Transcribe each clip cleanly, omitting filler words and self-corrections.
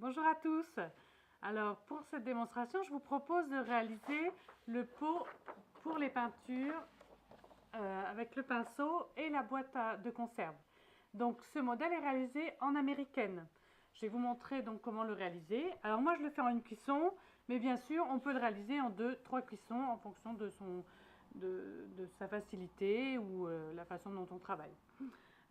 Bonjour à tous. Alors pour cette démonstration, je vous propose de réaliser le pot pour les peintures avec le pinceau et la boîte de conserve. Donc ce modèle est réalisé en américaine. Je vais vous montrer donc comment le réaliser. Alors moi je le fais en une cuisson, mais bien sûr on peut le réaliser en 2-3 cuissons en fonction de sa facilité ou la façon dont on travaille.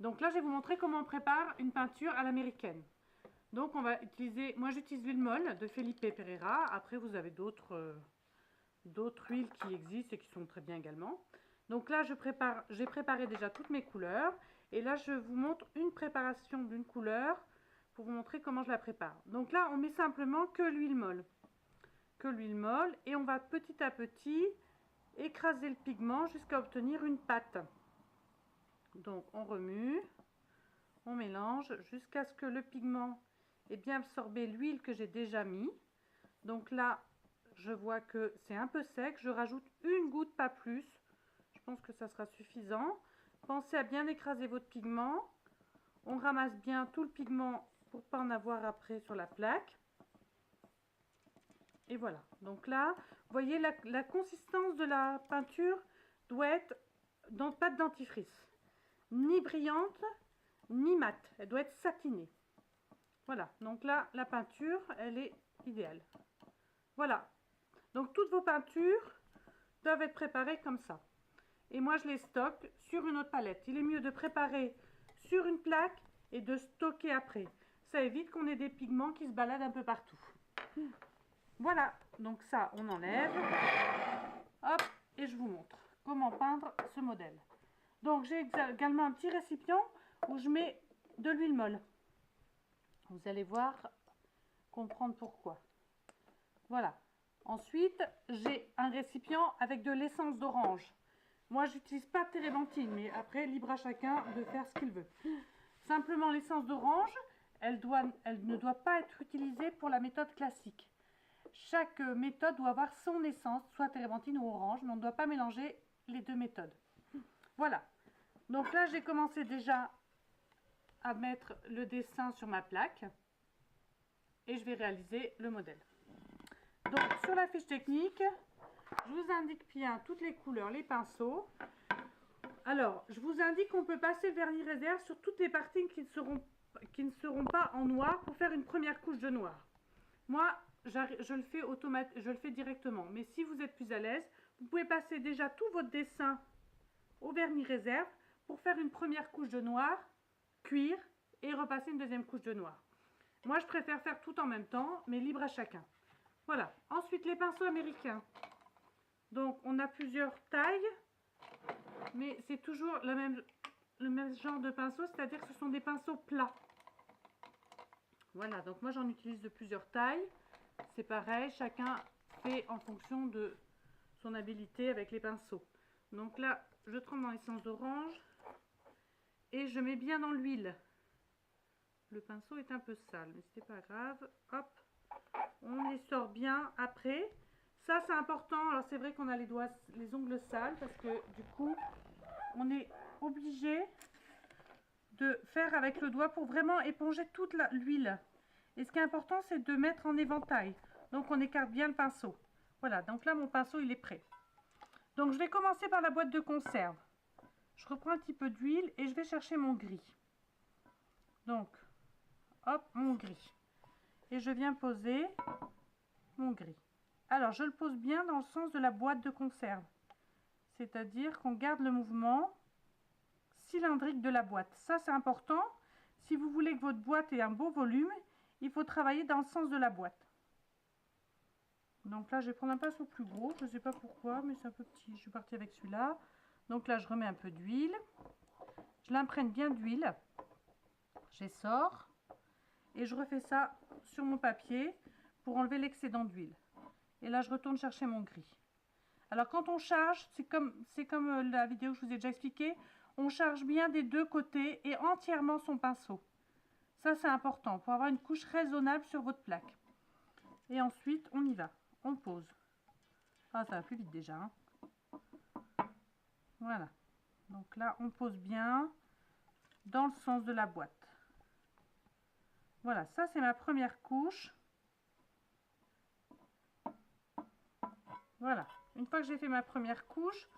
Donc là je vais vous montrer comment on prépare une peinture à l'américaine. Donc on va utiliser, moi j'utilise l'huile molle de Felipe Pereira. Après vous avez d'autres huiles qui existent et qui sont très bien également. Donc là j'ai préparé déjà toutes mes couleurs. Et là je vous montre une préparation d'une couleur pour vous montrer comment je la prépare. Donc là on met simplement que l'huile molle. Et on va petit à petit écraser le pigment jusqu'à obtenir une pâte. Donc on remue, on mélange jusqu'à ce que le pigment ait bien absorbé l'huile que j'ai déjà mis. Donc là, je vois que c'est un peu sec. Je rajoute une goutte, pas plus. Je pense que ça sera suffisant. Pensez à bien écraser votre pigment. On ramasse bien tout le pigment pour ne pas en avoir après sur la plaque. Et voilà. Donc là, vous voyez, la consistance de la peinture doit être pas de dentifrice. Ni brillante, ni mate. Elle doit être satinée. Voilà. Donc là, la peinture, elle est idéale. Voilà. Donc toutes vos peintures doivent être préparées comme ça. Et moi, je les stocke sur une autre palette. Il est mieux de préparer sur une plaque et de stocker après. Ça évite qu'on ait des pigments qui se baladent un peu partout. Voilà. Donc ça, on enlève. Hop. Et je vous montre comment peindre ce modèle. Donc j'ai également un petit récipient où je mets de l'huile molle. Vous allez voir, comprendre pourquoi. Voilà. Ensuite, j'ai un récipient avec de l'essence d'orange. Moi, j'utilise pas de térébenthine, mais après, libre à chacun de faire ce qu'il veut. Simplement, l'essence d'orange, elle ne doit pas être utilisée pour la méthode classique. Chaque méthode doit avoir son essence, soit térébenthine ou orange, mais on ne doit pas mélanger les deux méthodes. Voilà. Donc là, j'ai commencé déjà à mettre le dessin sur ma plaque et je vais réaliser le modèle. Donc sur la fiche technique, je vous indique bien toutes les couleurs, les pinceaux. Alors, je vous indique qu'on peut passer le vernis réserve sur toutes les parties qui ne seront pas en noir pour faire une première couche de noir. Moi, je le fais directement. Mais si vous êtes plus à l'aise, vous pouvez passer déjà tout votre dessin au vernis réserve pour faire une première couche de noir, cuire et repasser une deuxième couche de noir. Moi, je préfère faire tout en même temps, mais libre à chacun. Voilà. Ensuite, les pinceaux américains. Donc, on a plusieurs tailles, mais c'est toujours le même genre de pinceau, c'est-à-dire que ce sont des pinceaux plats. Voilà, donc moi j'en utilise de plusieurs tailles. C'est pareil, chacun fait en fonction de son habileté avec les pinceaux. Donc là, je trempe dans l'essence d'orange et je mets bien dans l'huile. Le pinceau est un peu sale, mais ce n'est pas grave. Hop, on les sort bien après. Ça, c'est important. Alors, c'est vrai qu'on a les ongles sales parce que du coup, on est obligé de faire avec le doigt pour vraiment éponger toute l'huile. Et ce qui est important, c'est de mettre en éventail. Donc, on écarte bien le pinceau. Voilà, donc là, mon pinceau, il est prêt. Donc, je vais commencer par la boîte de conserve. Je reprends un petit peu d'huile et je vais chercher mon gris. Donc, hop, mon gris. Et je viens poser mon gris. Alors, je le pose bien dans le sens de la boîte de conserve. C'est-à-dire qu'on garde le mouvement cylindrique de la boîte. Ça, c'est important. Si vous voulez que votre boîte ait un beau volume, il faut travailler dans le sens de la boîte. Donc là, je vais prendre un pinceau plus gros. Je ne sais pas pourquoi, mais c'est un peu petit. Je suis partie avec celui-là. Donc là, je remets un peu d'huile. Je l'imprègne bien d'huile. J'essore. Et je refais ça sur mon papier pour enlever l'excédent d'huile. Et là, je retourne chercher mon gris. Alors, quand on charge, c'est comme la vidéo que je vous ai déjà expliqué, on charge bien des deux côtés et entièrement son pinceau. Ça, c'est important pour avoir une couche raisonnable sur votre plaque. Et ensuite, on y va. On pose. Ah, ça va plus vite déjà. Hein. Voilà. Donc là, on pose bien dans le sens de la boîte. Voilà, ça c'est ma première couche. Voilà, une fois que j'ai fait ma première couche,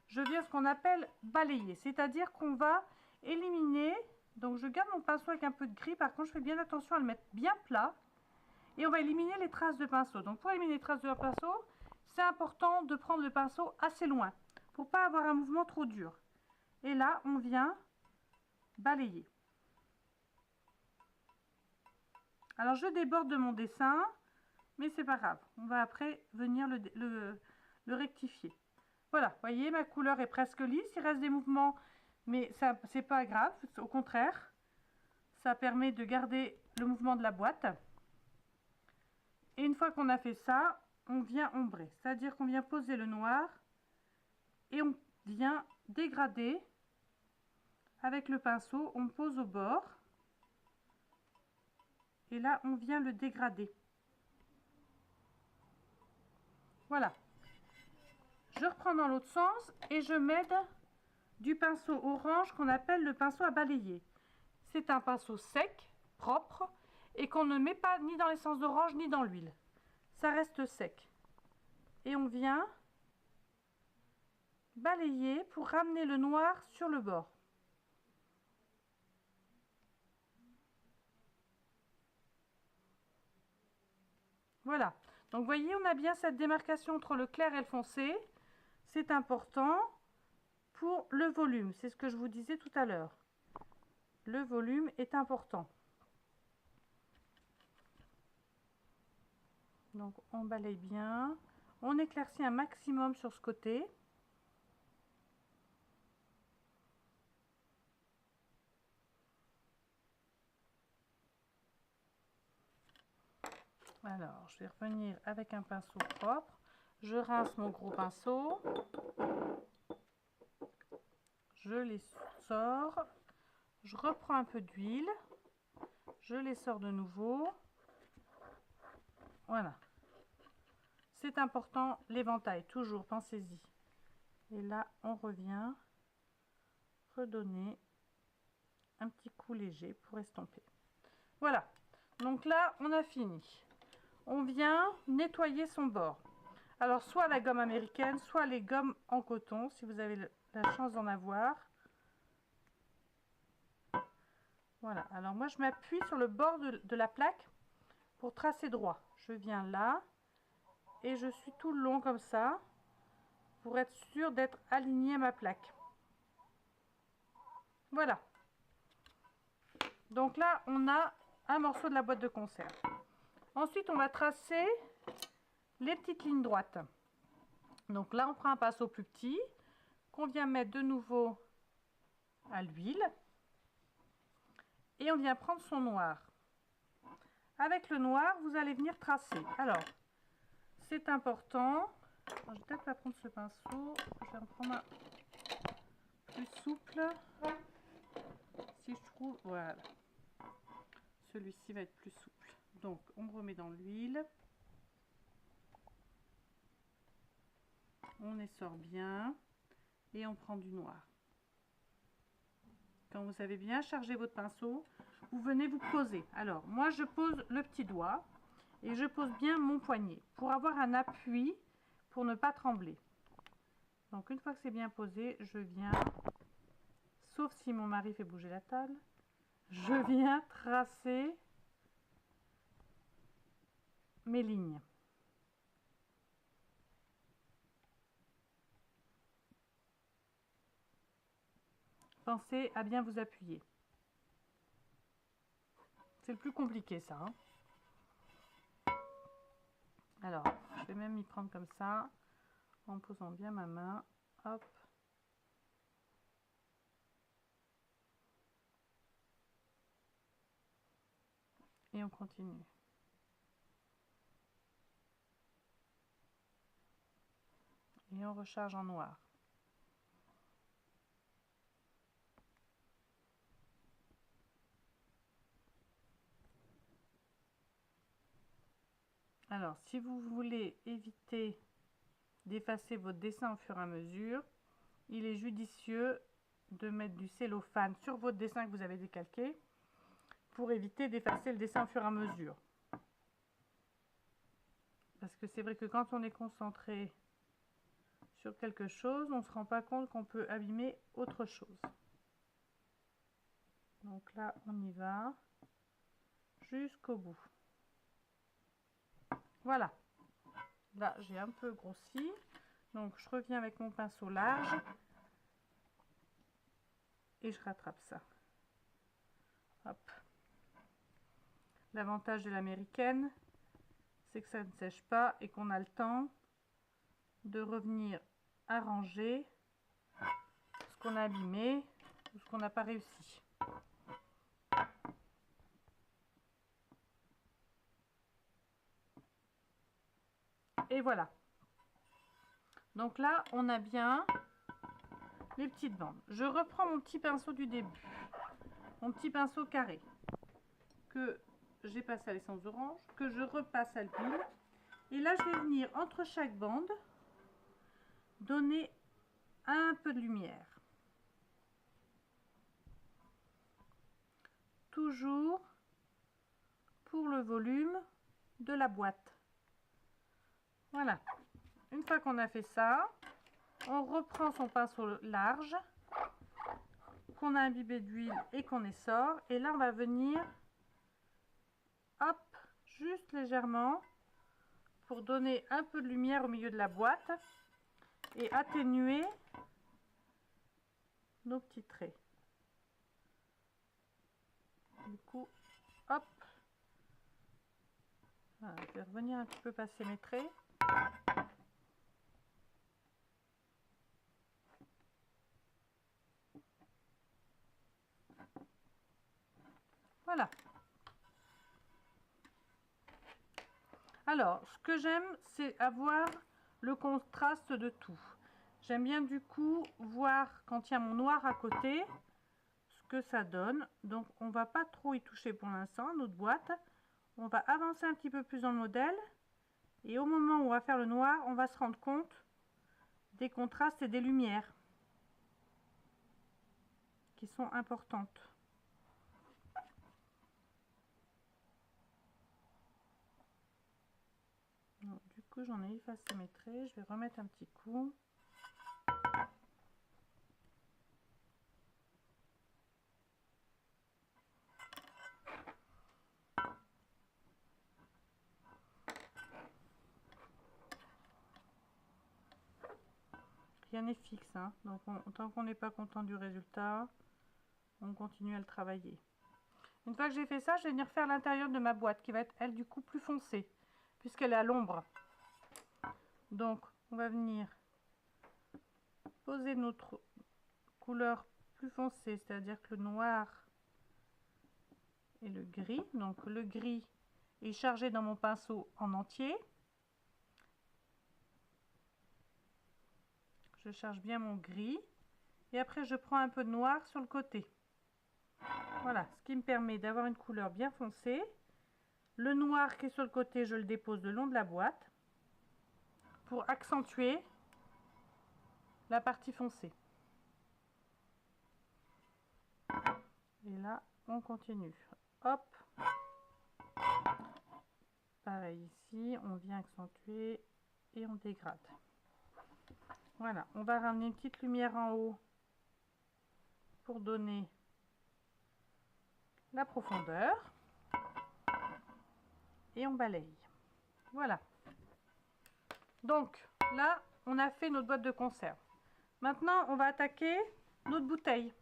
je viens ce qu'on appelle balayer, c'est-à-dire qu'on va éliminer, donc je garde mon pinceau avec un peu de gris, par contre je fais bien attention à le mettre bien plat, et on va éliminer les traces de pinceau. Donc pour éliminer les traces de pinceau, c'est important de prendre le pinceau assez loin, pour pas avoir un mouvement trop dur. Et là, on vient balayer. Alors je déborde de mon dessin, mais c'est pas grave, on va après venir le rectifier. Voilà, vous voyez, ma couleur est presque lisse, il reste des mouvements, mais ça c'est pas grave, au contraire, ça permet de garder le mouvement de la boîte. Et une fois qu'on a fait ça, on vient ombrer, c'est-à-dire qu'on vient poser le noir et on vient dégrader avec le pinceau, on pose au bord et là on vient le dégrader. Voilà. Je reprends dans l'autre sens et je m'aide du pinceau orange qu'on appelle le pinceau à balayer. C'est un pinceau sec, propre, et qu'on ne met pas ni dans l'essence d'orange ni dans l'huile. Ça reste sec. Et on vient balayer pour ramener le noir sur le bord. Voilà. Donc vous voyez, on a bien cette démarcation entre le clair et le foncé. C'est important pour le volume. C'est ce que je vous disais tout à l'heure. Le volume est important. Donc on balaye bien. On éclaircit un maximum sur ce côté. Alors, je vais revenir avec un pinceau propre. Je rince mon gros pinceau. Je les sors. Je reprends un peu d'huile. Je les sors de nouveau. Voilà. C'est important, l'éventail, toujours, pensez-y. Et là, on revient redonner un petit coup léger pour estomper. Voilà. Donc là, on a fini. On vient nettoyer son bord. Alors, soit la gomme américaine, soit les gommes en coton, si vous avez la chance d'en avoir. Voilà. Alors, moi, je m'appuie sur le bord de la plaque pour tracer droit. Je viens là et je suis tout le long comme ça pour être sûr d'être aligné à ma plaque. Voilà. Donc là, on a un morceau de la boîte de conserve. Ensuite, on va tracer les petites lignes droites. Donc là, on prend un pinceau plus petit qu'on vient mettre de nouveau à l'huile. Et on vient prendre son noir. Avec le noir, vous allez venir tracer. Alors, c'est important. Je vais peut-être pas prendre ce pinceau. Je vais en prendre un plus souple. Si je trouve, voilà. Celui-ci va être plus souple. Donc, on remet dans l'huile. On essore bien. Et on prend du noir. Quand vous avez bien chargé votre pinceau, vous venez vous poser. Alors, moi, je pose le petit doigt et je pose bien mon poignet pour avoir un appui pour ne pas trembler. Donc, une fois que c'est bien posé, je viens, sauf si mon mari fait bouger la table, je viens tracer mes lignes. Pensez à bien vous appuyer. C'est le plus compliqué, ça. Hein. Alors, je vais même m'y prendre comme ça, en posant bien ma main. Hop. Et on continue. Et on recharge en noir. Alors, si vous voulez éviter d'effacer votre dessin au fur et à mesure, il est judicieux de mettre du cellophane sur votre dessin que vous avez décalqué pour éviter d'effacer le dessin au fur et à mesure. Parce que c'est vrai que quand on est concentré sur quelque chose, on ne se rend pas compte qu'on peut abîmer autre chose. Donc là, on y va jusqu'au bout. Voilà. Là, j'ai un peu grossi. Donc, je reviens avec mon pinceau large et je rattrape ça. Hop. L'avantage de l'américaine, c'est que ça ne sèche pas et qu'on a le temps de revenir arranger ce qu'on a abîmé ou ce qu'on n'a pas réussi. Et voilà. Donc là, on a bien les petites bandes. Je reprends mon petit pinceau du début, mon petit pinceau carré que j'ai passé à l'essence d'orange, que je repasse à l'huile. Et là, je vais venir entre chaque bande donner un peu de lumière. Toujours pour le volume de la boîte. Voilà. Une fois qu'on a fait ça, on reprend son pinceau large qu'on a imbibé d'huile et qu'on essore. Et là, on va venir, hop, juste légèrement pour donner un peu de lumière au milieu de la boîte et atténuer nos petits traits. Du coup, hop, voilà, je vais revenir un petit peu passer mes traits. Voilà. Alors, ce que j'aime, c'est avoir le contraste de tout. J'aime bien du coup voir quand il y a mon noir à côté, ce que ça donne. Donc, on va pas trop y toucher pour l'instant, notre boîte. On va avancer un petit peu plus dans le modèle. Et au moment où on va faire le noir, on va se rendre compte des contrastes et des lumières qui sont importantes. Donc, du coup, j'en ai effacé mes traits. Je vais remettre un petit coup. Rien n'est fixe, hein. Donc tant qu'on n'est pas content du résultat, on continue à le travailler. Une fois que j'ai fait ça, je vais venir faire l'intérieur de ma boîte qui va être, elle, du coup plus foncée puisqu'elle est à l'ombre. Donc on va venir poser notre couleur plus foncée, c'est-à-dire que le noir et le gris. Donc le gris est chargé dans mon pinceau en entier. Je charge bien mon gris et après je prends un peu de noir sur le côté. Voilà, ce qui me permet d'avoir une couleur bien foncée. Le noir qui est sur le côté, je le dépose le long de la boîte pour accentuer la partie foncée. Et là, on continue. Hop. Pareil ici, on vient accentuer et on dégrade. Voilà, on va ramener une petite lumière en haut pour donner la profondeur. Et on balaye. Voilà. Donc, là, on a fait notre boîte de conserve. Maintenant, on va attaquer notre bouteille.